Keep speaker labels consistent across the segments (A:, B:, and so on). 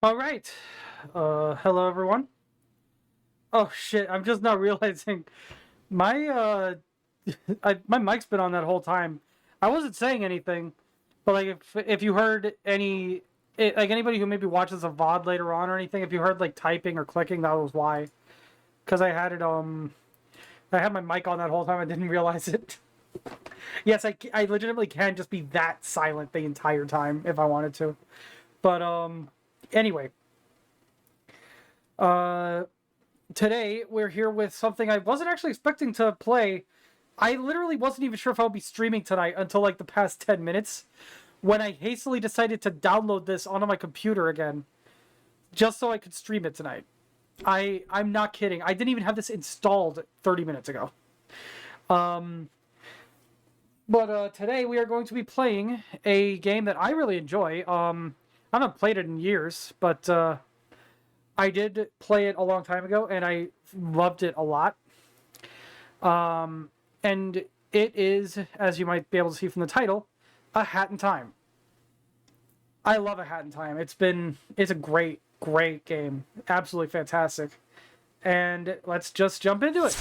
A: All right. Hello everyone. Oh shit, I'm just not realizing my my mic's been on that whole time. I wasn't saying anything, but like if you heard like anybody who maybe watches a VOD later on or anything, if you heard like typing or clicking, that was why. Cuz I had my mic on that whole time. I didn't realize it. Yes, I legitimately can just be that silent the entire time if I wanted to. But anyway, uh today we're here with something I wasn't actually expecting to play. I literally wasn't even sure if I would be streaming tonight until like the past 10 minutes when I hastily decided to download this onto my computer again just so I could stream it tonight. I'm not kidding. I didn't even have this installed 30 minutes ago. But today we are going to be playing a game that I really enjoy. I haven't played it in years, but I did play it a long time ago, and I loved it a lot. And it is, as you might be able to see from the title, A Hat in Time. I love A Hat in Time. It's a great, great game. Absolutely fantastic. And let's just jump into it.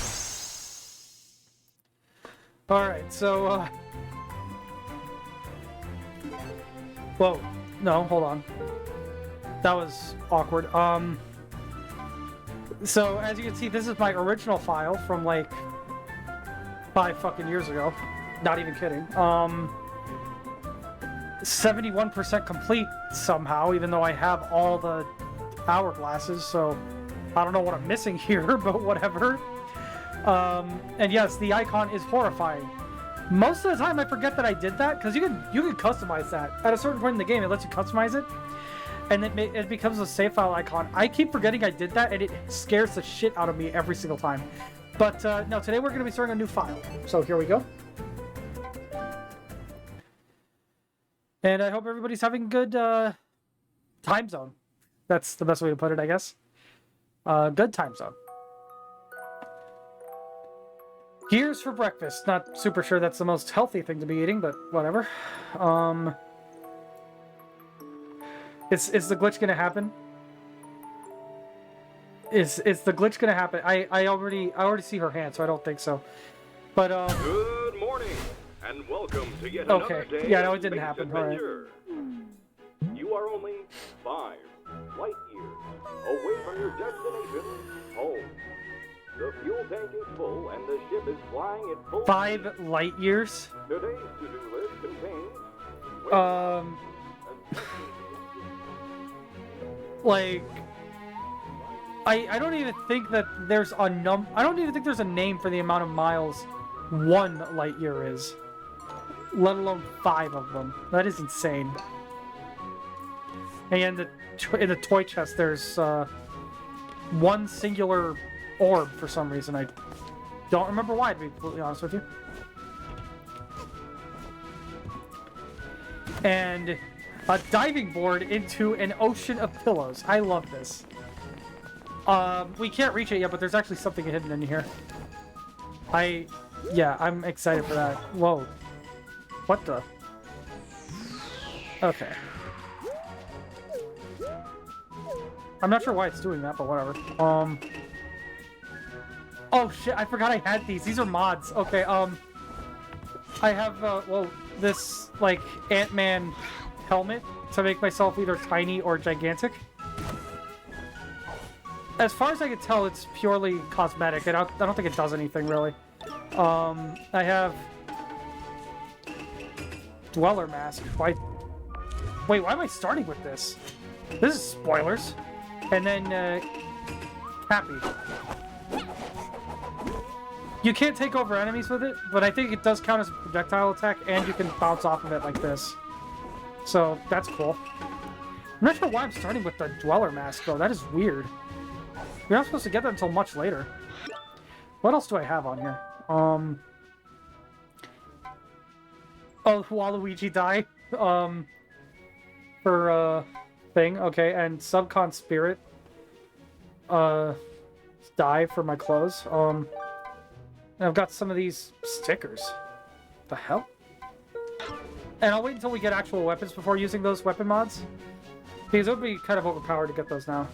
A: Alright, so, whoa. No, hold on. That was awkward. So as you can see, this is my original file from like 5 fucking years ago. Not even kidding. 71% complete somehow, even though I have all the hourglasses, so I don't know what I'm missing here, but whatever. And yes, the icon is horrifying. Most of the time I forget that I did that, because you can customize that. At a certain point in the game, it lets you customize it. And it becomes a save file icon. I keep forgetting I did that, and it scares the shit out of me every single time. But no, today we're going to be starting a new file. So here we go. And I hope everybody's having good time zone. That's the best way to put it, I guess. Good time zone. Gears for breakfast. Not super sure that's the most healthy thing to be eating, but whatever. Is the glitch gonna happen? Is the glitch gonna happen? I already see her hand, so I don't think so. But
B: Good morning, and welcome to yet another day.
A: Yeah, no, it didn't happen. All right.
B: You are only 5 light years away from your destination, home. The fuel tank is full, and the ship is flying at full
A: 5 light years.
B: Today's to-do list contains
A: like I don't even think that there's a I don't even think there's a name for the amount of miles 1 light year is, let alone 5 of them. That is insane. And in the toy chest there's 1 singular orb for some reason. I don't remember why, to be completely honest with you. And a diving board into an ocean of pillows. I love this. We can't reach it yet, but there's actually something hidden in here. Yeah, I'm excited for that. Whoa. What the? Okay. I'm not sure why it's doing that, but whatever. Oh shit, I forgot I had these. These are mods. Okay, I have, well, this, like, Ant-Man helmet to make myself either tiny or gigantic. As far as I can tell, it's purely cosmetic. I don't think it does anything, really. I have Dweller Mask. Wait, why am I starting with this? This is spoilers. And then, Happy. You can't take over enemies with it, but I think it does count as a projectile attack, and you can bounce off of it like this. So, that's cool. I'm not sure why I'm starting with the Dweller Mask, though. That is weird. You're not supposed to get that until much later. What else do I have on here? Oh, Waluigi die. For, thing. Okay, and Subcon Spirit. Die for my clothes. And I've got some of these stickers. The hell? And I'll wait until we get actual weapons before using those weapon mods. Because it would be kind of overpowered to get those now.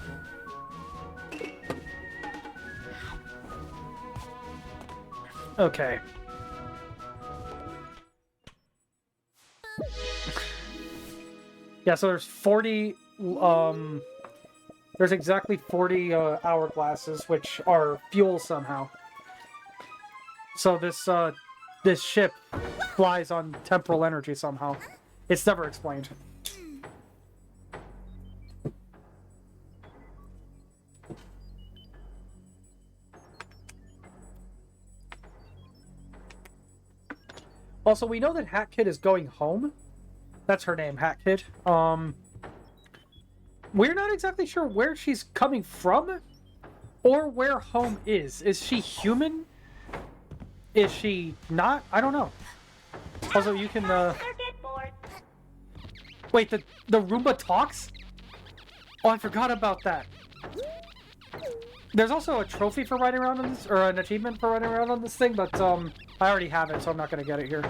A: Okay. Yeah, so there's 40, there's exactly 40 hourglasses, which are fuel somehow. So this ship flies on temporal energy somehow. It's never explained. Also, we know that Hat Kid is going home. That's her name, Hat Kid. We're not exactly sure where she's coming from or where home is. Is she human? Is she not? I don't know. Also, you can, Wait, the Roomba talks? Oh, I forgot about that. There's also a trophy for riding around on this, or an achievement for riding around on this thing, but, I already have it, so I'm not gonna get it here.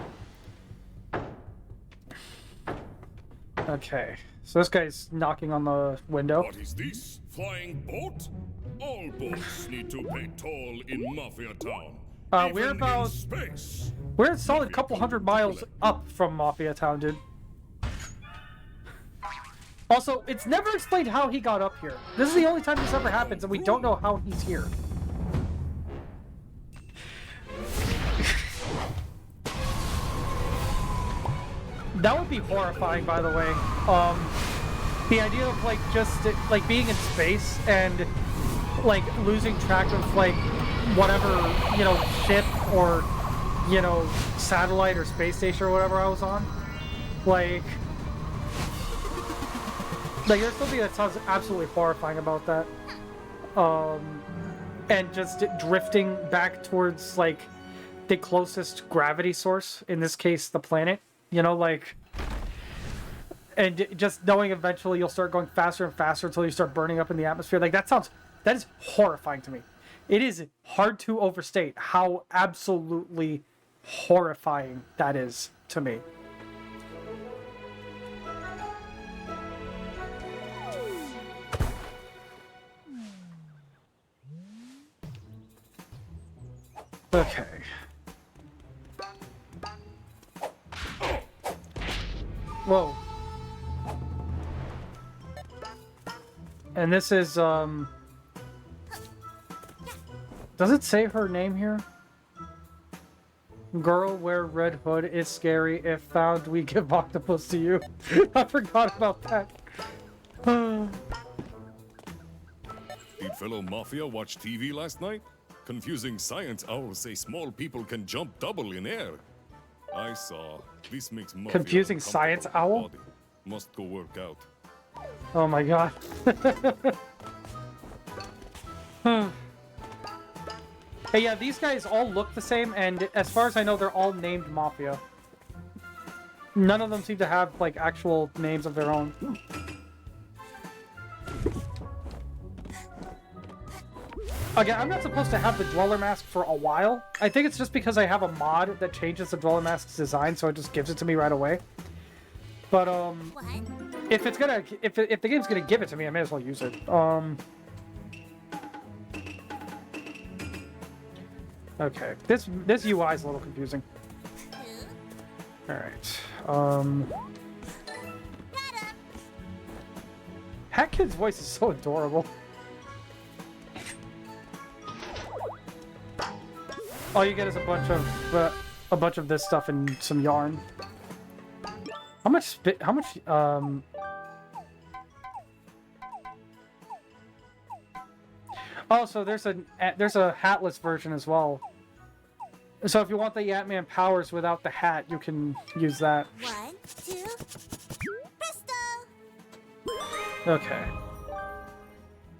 A: Okay, so this guy's knocking on the window.
C: What is this? Flying boat? All boats need to pay toll in Mafia Town.
A: We're about...
C: space.
A: We're a solid couple hundred miles up from Mafia Town, dude. Also, it's never explained how he got up here. This is the only time this ever happens, and we don't know how he's here. That would be horrifying, by the way. The idea of, like, just, like, being in space and, like, losing track of, like, whatever, you know, ship or, you know, satellite or space station or whatever I was on. Like, there's something that sounds absolutely horrifying about that. And just drifting back towards, like, the closest gravity source, in this case, the planet. You know, like, and just knowing eventually you'll start going faster and faster until you start burning up in the atmosphere. Like, that is horrifying to me. It is hard to overstate how absolutely horrifying that is to me. Okay. Whoa. And this is, does it say her name here? Girl, wear red hood. It's scary. If found, we give octopus to you. I forgot about that.
C: Did fellow Mafia watch TV last night? Confusing science owls say small people can jump double in air. I saw. This makes Mafia
A: Confusing science owl?
C: body. Must go work out.
A: Oh my god. Hey, yeah, these guys all look the same, and as far as I know, they're all named Mafia. None of them seem to have, like, actual names of their own. Again, I'm not supposed to have the Dweller Mask for a while. I think it's just because I have a mod that changes the Dweller Mask's design, so it just gives it to me right away. But, if it's gonna... If the game's gonna give it to me, I may as well use it. Okay. This UI is a little confusing. Alright. Hat Kid's voice is so adorable. All you get is a bunch of this stuff and some yarn. How much Oh, so there's a hatless version as well. So if you want the Yatman powers without the hat, you can use that.
D: 1, 2, presto!
A: Okay.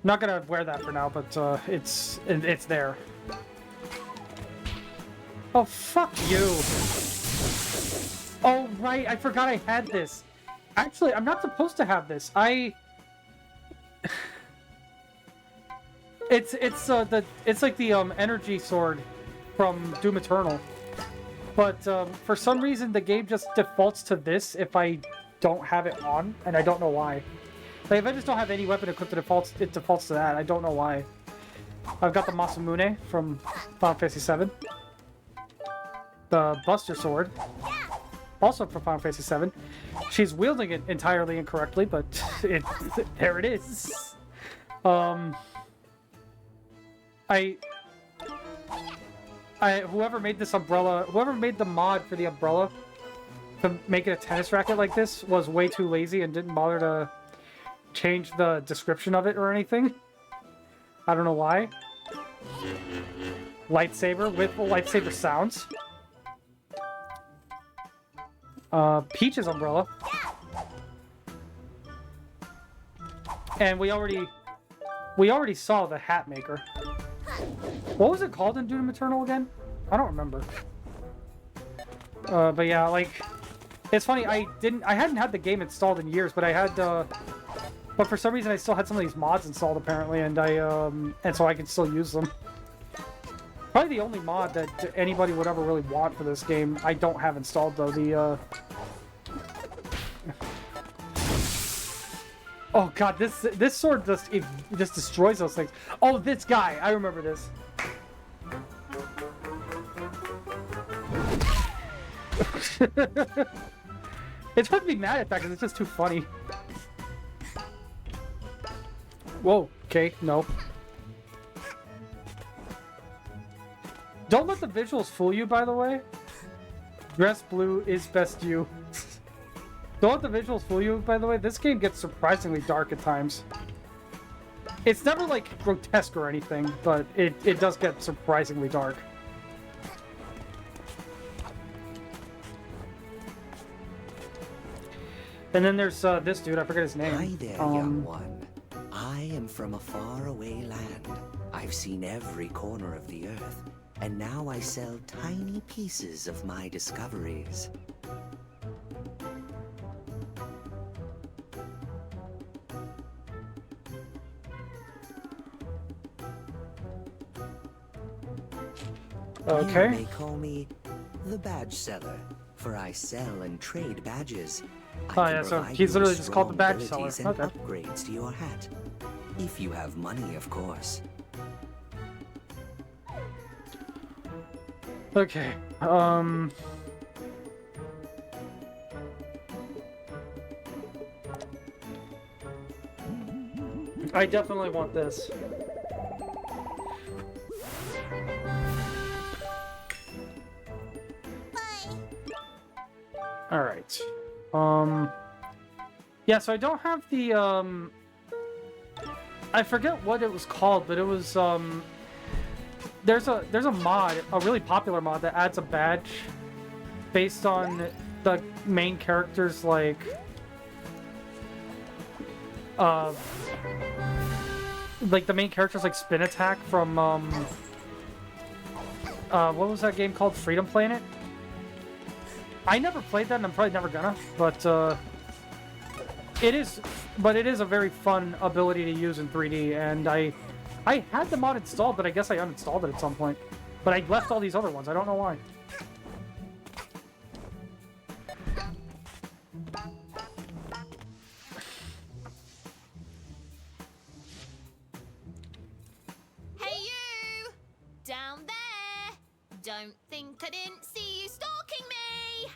A: Not gonna wear that for now, but it's there. Oh, fuck you! Oh, right, I forgot I had this. Actually, I'm not supposed to have this. It's like the energy sword from Doom Eternal. But for some reason the game just defaults to this if I don't have it on, and I don't know why. Like, if I just don't have any weapon equipped, it defaults to that. I don't know why. I've got the Masamune from Final Fantasy VII. The Buster Sword. Also from Final Fantasy VII. She's wielding it entirely incorrectly, but there it is. Whoever made this umbrella, whoever made the mod for the umbrella to make it a tennis racket like this was way too lazy and didn't bother to change the description of it or anything. I don't know why. Lightsaber with lightsaber sounds. Peach's umbrella. And we already saw the hat maker. What was it called in Doom Eternal again? I don't remember. But yeah, like, it's funny, I hadn't had the game installed in years, but I had, but for some reason I still had some of these mods installed apparently, and and so I can still use them. Probably the only mod that anybody would ever really want for this game I don't have installed though, Oh god, this sword just destroys those things. Oh, this guy! I remember this. It's hard to be mad at that because it's just too funny. Whoa, okay, no. Don't let the visuals fool you, by the way. Dress blue is best you. Don't let the visuals fool you, by the way. This game gets surprisingly dark at times. It's never, like, grotesque or anything, but it does get surprisingly dark. And then there's this dude, I forget his name.
E: Hi there, young one. I am from a faraway land. I've seen every corner of the earth, and now I sell tiny pieces of my discoveries.
A: Okay.
E: You may call me the badge seller, for I sell and trade badges.
A: Oh yeah, so he's literally just called the badge seller.
E: And
A: Okay.
E: upgrades to your hat. If you have money, of course.
A: Okay, I definitely want this. Alright. Yeah, so I don't have the, I forget what it was called, but it was, there's a mod, a really popular mod that adds a badge based on the main character's, like, the main character's, like, spin attack from, what was that game called? Freedom Planet? I never played that, and I'm probably never gonna, but, it is a very fun ability to use in 3D, and I had the mod installed, but I guess I uninstalled it at some point. But I left all these other ones, I don't know why.
D: Hey you! Down there! Don't think I didn't see you stalking me!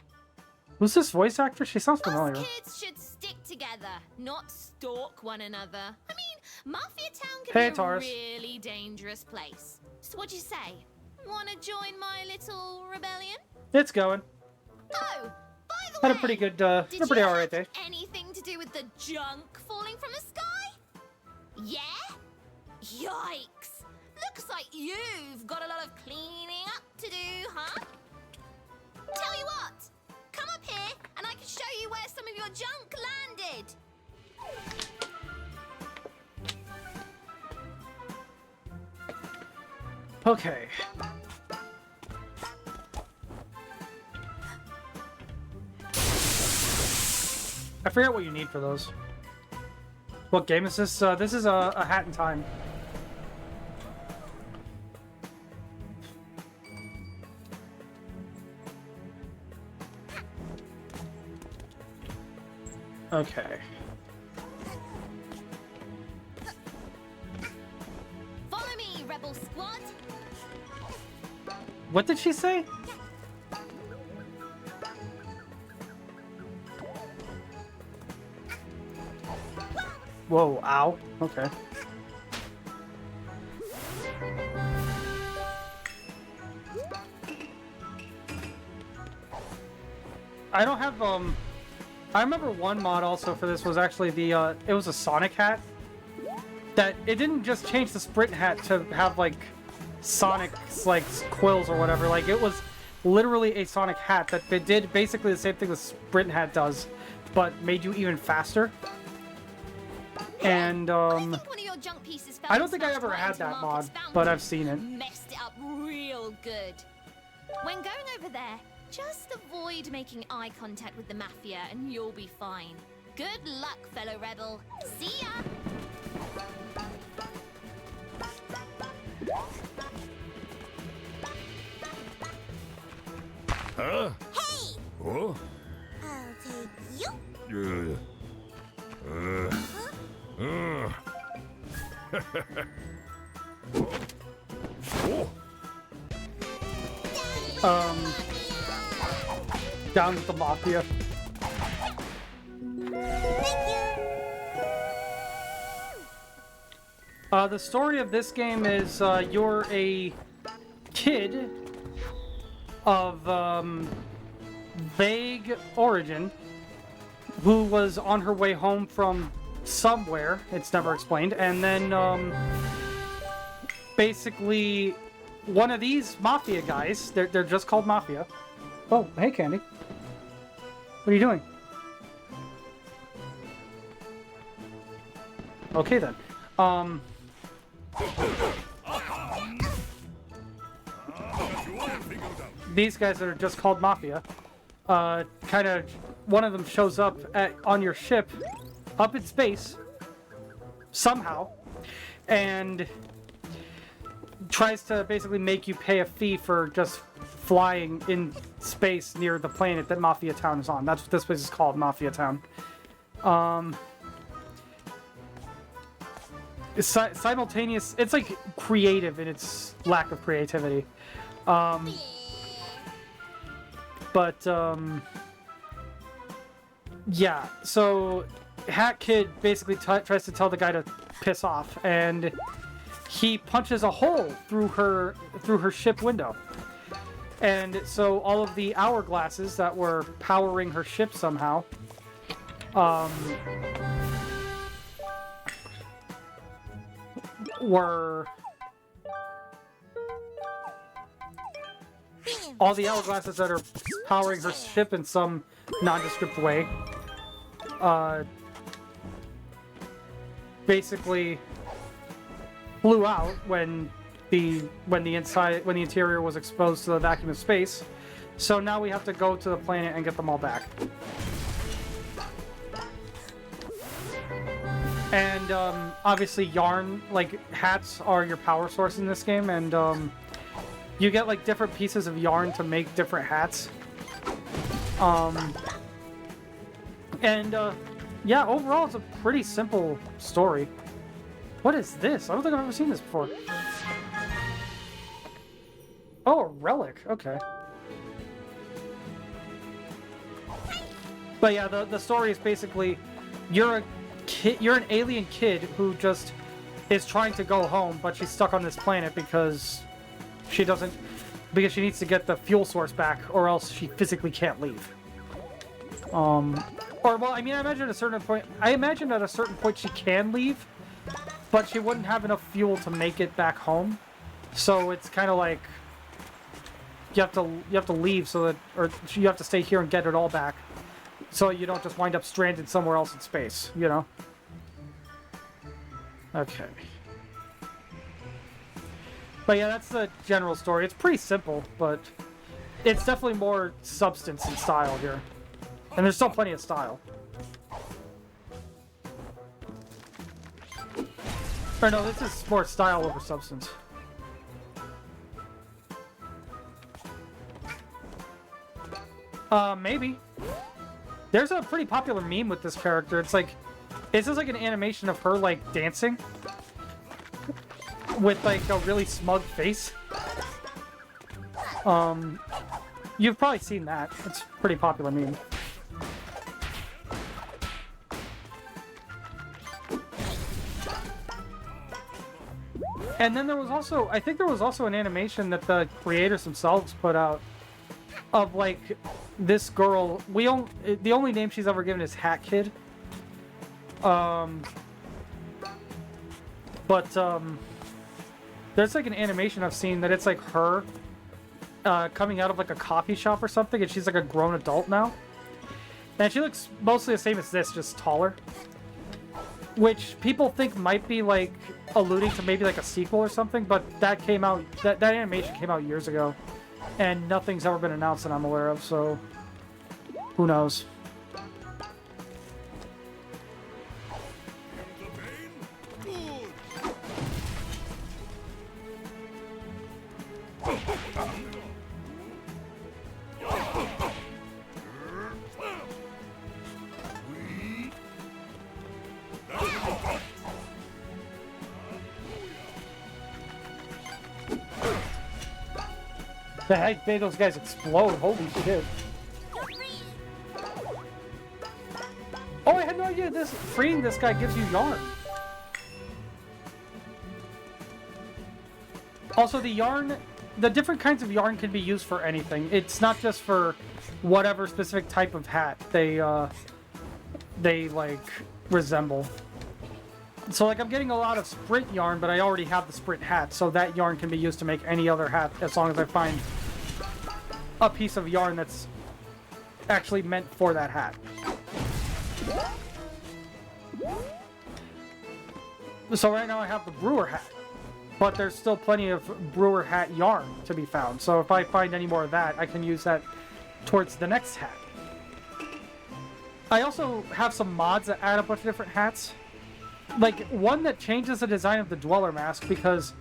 A: Who's this voice actor? She sounds
D: Us
A: familiar.
D: kids should stick together, not stalk one another. I mean, Mafia Town can
A: Hey,
D: be a
A: Taurus.
D: really dangerous place. So what'd you say? Wanna join my little rebellion?
A: It's going.
D: Oh, by the
A: Had
D: way,
A: a pretty good,
D: did
A: a pretty
D: you
A: alright
D: have
A: day.
D: anything to do with the junk falling from the sky? Yeah? Yikes! Looks like you've got a lot of cleaning up to do, huh? Tell you what, come up here and I can show you where some of your junk landed.
A: Okay. I forget what you need for those. What game is this? This is a Hat in Time. Okay.
D: rebel squad.
A: What did she say? Whoa, ow. Okay. I don't have, I remember one mod also for this was actually the, it was a Sonic hat. That, it didn't just change the sprint hat to have, like, Sonic, like, quills or whatever. Like, it was literally a Sonic hat that it did basically the same thing the sprint hat does, but made you even faster. And,
D: I think one of your junk pieces fell
A: I don't
D: and
A: think I
D: smashed
A: ever
D: right
A: had
D: into
A: that
D: Marcus'
A: mod,
D: fountain.
A: but I've seen it.
D: Messed it up real good. When going over there, just avoid making eye contact with the Mafia and you'll be fine. Good luck, fellow rebel. See ya!
C: Huh?
D: Hey!
C: Oh?
D: I'll take you.
C: Oh.
A: Down with the Mafia. The story of this game is you're a kid of vague origin who was on her way home from somewhere, it's never explained, and then basically one of these Mafia guys, they're just called Mafia. Oh, hey Candy. What are you doing? Okay then. These guys that are just called Mafia, kind of, one of them shows up on your ship, up in space, somehow, and tries to basically make you pay a fee for just flying in space near the planet that Mafia Town is on. That's what this place is called, Mafia Town. It's simultaneous. It's like creative in its lack of creativity. Yeah, so Hat Kid basically tries to tell the guy to piss off, and he punches a hole through her ship window. And so all of the hourglasses that were powering her ship somehow were all the hourglasses that are powering her ship in some nondescript way basically blew out when the interior was exposed to the vacuum of space. So now we have to go to the planet and get them all back. And obviously yarn, like hats are your power source in this game, and you get like different pieces of yarn to make different hats. Yeah, overall it's a pretty simple story. What is this? I don't think I've ever seen this before. Oh, a relic. Okay. But yeah, the story is basically you're an alien kid who just is trying to go home, but she's stuck on this planet because she needs to get the fuel source back, or else she physically can't leave. I imagine at a certain point she can leave, but she wouldn't have enough fuel to make it back home. So it's kind of like you have to leave or you have to stay here and get it all back, so you don't just wind up stranded somewhere else in space, you know? Okay. But yeah, that's the general story. It's pretty simple, but it's definitely more substance and style here. And there's still plenty of style. Or no, this is more style over substance. Maybe. There's a pretty popular meme with this character. It's just like an animation of her, like, dancing. with like a really smug face. You've probably seen that. It's a pretty popular meme. And then there was also, I think there was also an animation that the creators themselves put out of like this girl. The only name she's ever given is Hat Kid. There's like an animation I've seen that it's like her coming out of like a coffee shop or something, and she's like a grown adult now. And she looks mostly the same as this, just taller. Which people think might be like alluding to maybe like a sequel or something, but that came out, that animation came out years ago. And nothing's ever been announced that I'm aware of, so who knows. The heck made those guys explode, holy shit. Oh, I had no idea freeing this guy gives you yarn. Also, the different kinds of yarn can be used for anything. It's not just for whatever specific type of hat they like resemble. So like I'm getting a lot of sprint yarn, but I already have the sprint hat, so that yarn can be used to make any other hat as long as I find a piece of yarn that's actually meant for that hat. So right now I have the brewer hat, but there's still plenty of brewer hat yarn to be found. So if I find any more of that, I can use that towards the next hat. I also have some mods that add a bunch of different hats. Like, one that changes the design of the Dweller mask, because...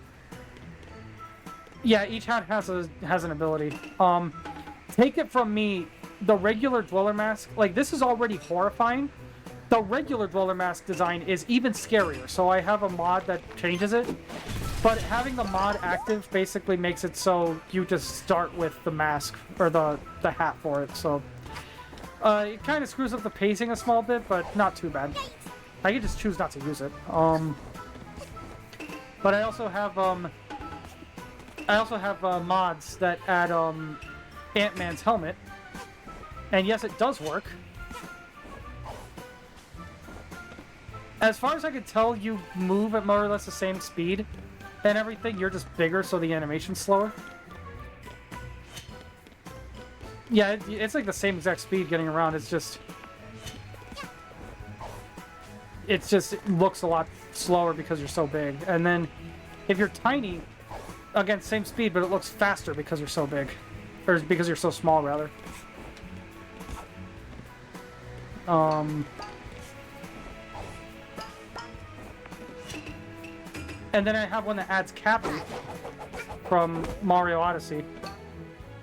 A: yeah, each hat has an ability. Take it from me, the regular Dweller mask, like, this is already horrifying. The regular Dweller mask design is even scarier, so I have a mod that changes it. But having the mod active basically makes it so you just start with the mask, or the hat for it, so... it kind of screws up the pacing a small bit, but not too bad. I can just choose not to use it. But I also have mods that add Ant-Man's helmet, and yes, it does work. As far as I can tell, you move at more or less the same speed and everything. You're just bigger, so the animation's slower. Yeah, it's like the same exact speed getting around. It looks a lot slower because you're so big. And then if you're tiny, again, same speed, but it looks faster because you're so big. Or because you're so small, rather. And then I have one that adds Cappy from Mario Odyssey.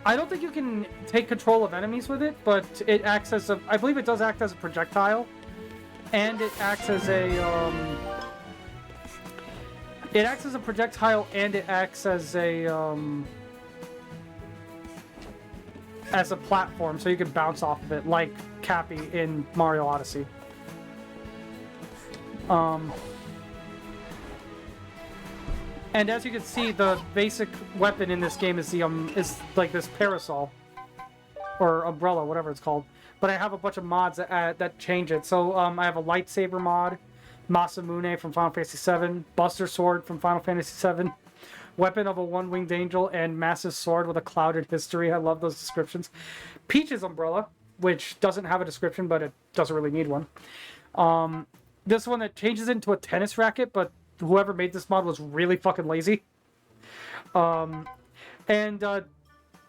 A: I don't think you can take control of enemies with it, but it acts as I believe it does act as a projectile. And it acts as a projectile, and it acts as a platform, so you can bounce off of it, like Cappy in Mario Odyssey. And as you can see, the basic weapon in this game is is like this parasol, or umbrella, whatever it's called. But I have a bunch of mods that change it. So I have a lightsaber mod, Masamune from Final Fantasy VII, Buster Sword from Final Fantasy VII, Weapon of a One-Winged Angel, and Massive Sword with a Clouded History. I love those descriptions. Peach's umbrella, which doesn't have a description, but it doesn't really need one. This one that changes into a tennis racket, but whoever made this mod was really fucking lazy. And the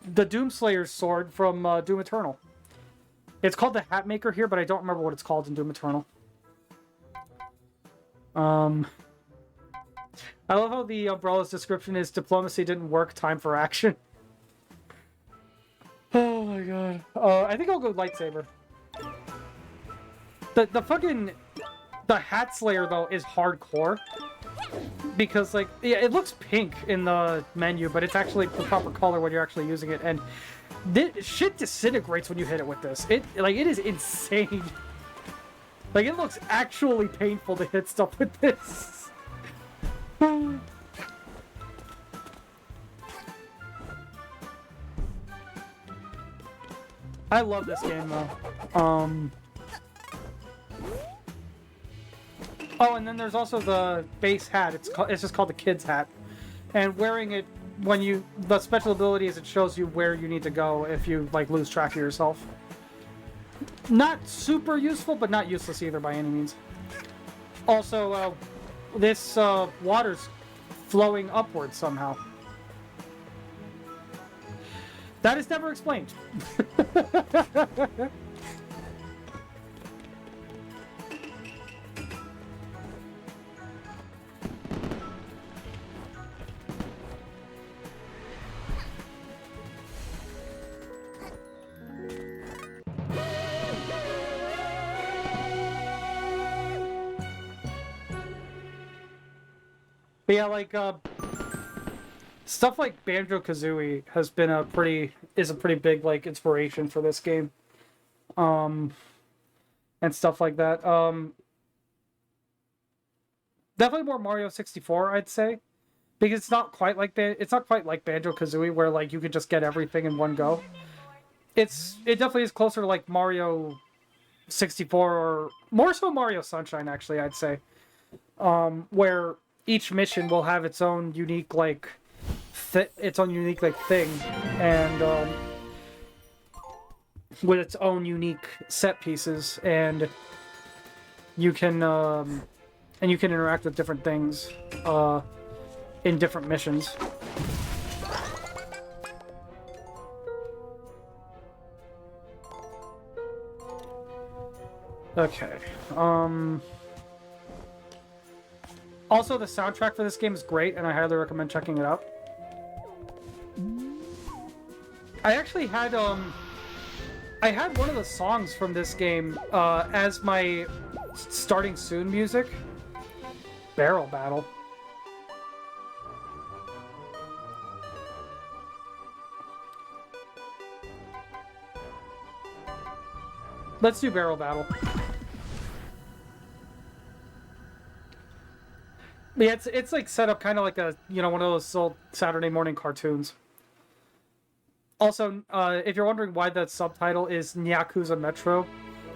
A: Doomslayer's sword from Doom Eternal. It's called the Hatmaker here, but I don't remember what it's called in Doom Eternal. I love how the umbrella's description is diplomacy didn't work, time for action. Oh my god. I think I'll go lightsaber. The Hat Slayer, though, is hardcore. because like yeah, it looks pink in the menu, but it's actually the proper color when you're actually using it, and this shit disintegrates when you hit it with this. It is insane. Like it looks actually painful to hit stuff with this. I love this game though. Oh, and then there's also the base hat. It's just called the kid's hat, and wearing it when the special ability is it shows you where you need to go if you like lose track of yourself. Not super useful, but not useless either by any means. Also, this water's flowing upwards somehow. That is never explained. But yeah, like stuff like Banjo-Kazooie has been is a pretty big like inspiration for this game, and stuff like that. Definitely more Mario 64, I'd say, because it's not quite like Banjo-Kazooie where like you could just get everything in one go. It definitely is closer to like Mario 64 or more so Mario Sunshine actually, I'd say, where each mission will have its own unique thing, and with its own unique set pieces, and you can interact with different things in different missions. Okay. Also, the soundtrack for this game is great, and I highly recommend checking it out. I actually had one of the songs from this game as my starting soon music. Barrel Battle. Let's do Barrel Battle. Yeah, it's like set up kind of like a one of those old Saturday morning cartoons. Also, if you're wondering why the subtitle is Yakuza Metro,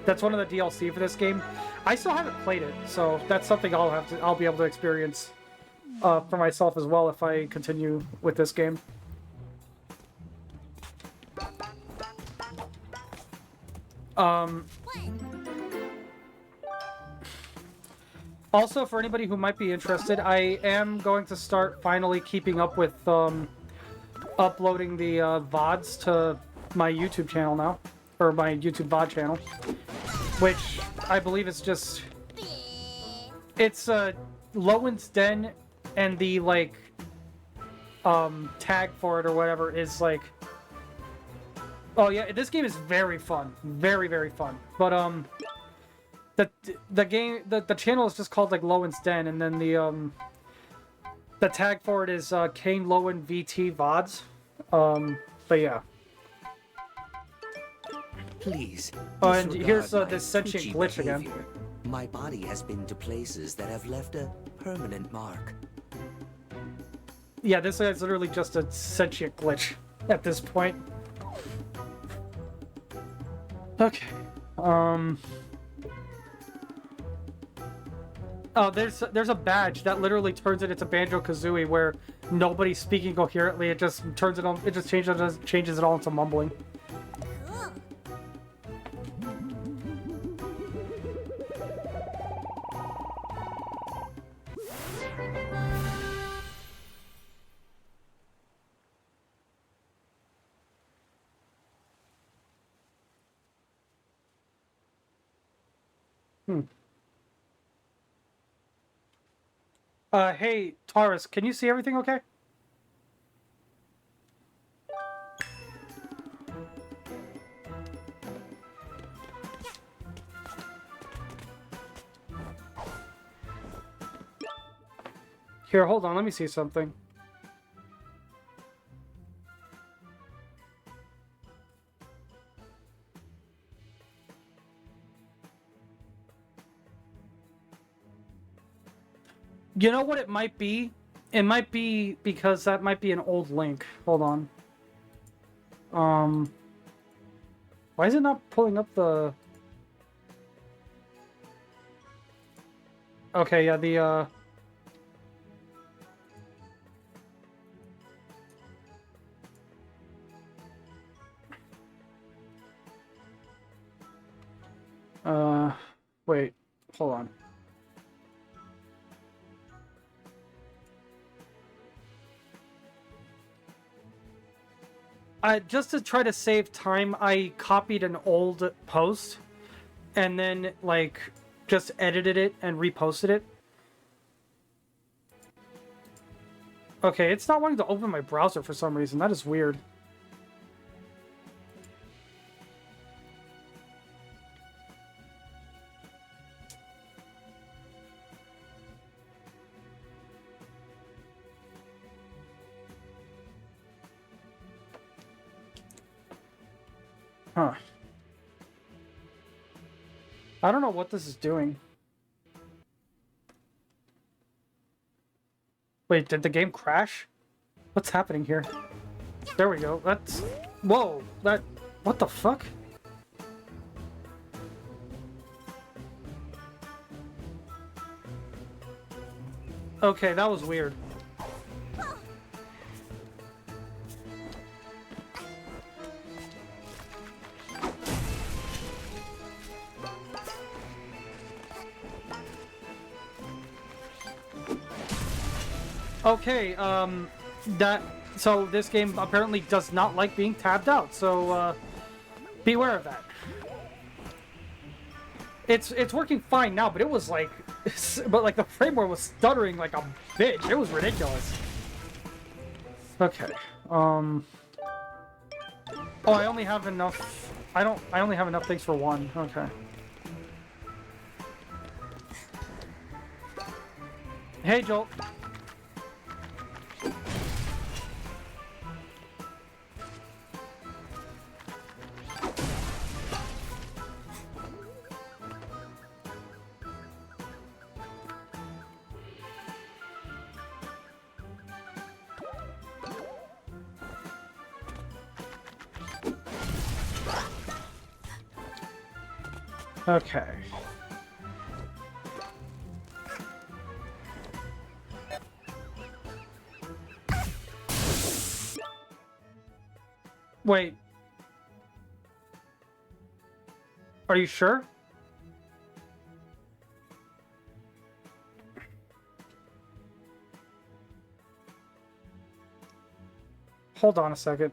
A: that's one of the DLC for this game. I still haven't played it, so that's something I'll be able to experience for myself as well if I continue with this game. Also, for anybody who might be interested, I am going to start finally keeping up with uploading the VODs to my YouTube channel now, or my YouTube VOD channel, which I believe is just it's Lowen's Den, and the tag for it or whatever is like, oh yeah, this game is very fun, very very fun, but the channel is just called like Lowen's Den, and then the tag for it is Kane Lowen VT VODs. But yeah.
E: Please.
A: Oh, and here's
E: disregard
A: this
E: my
A: sentient
E: twitchy
A: glitch again.
E: behavior. My body has been to places that have left a permanent mark.
A: Yeah, this is literally just a sentient glitch at this point. Okay. Oh, there's a badge that literally turns it into Banjo-Kazooie where nobody's speaking coherently. It just turns it on. It just changes it all into mumbling.
D: Cool.
A: Hey, Taurus, can you see everything okay? Here, hold on. Let me see something. You know what it might be? It might be because that might be an old link. Hold on. Why is it not pulling up the... Okay, yeah, the, wait, hold on. Just to try to save time, I copied an old post and then, like, just edited it and reposted it. Okay, it's not wanting to open my browser for some reason. That is weird. Huh. I don't know what this is doing. Wait, did the game crash? What's happening here? There we go. That's... Whoa! That... What the fuck? Okay, that was weird. Okay, so this game apparently does not like being tabbed out, so, beware of that. It's working fine now, but it was like, but like the frame rate was stuttering like a bitch. It was ridiculous. Okay, oh, I only have enough, I only have enough things for one, okay. Hey, Joel. Okay. Wait. Are you sure? Hold on a second.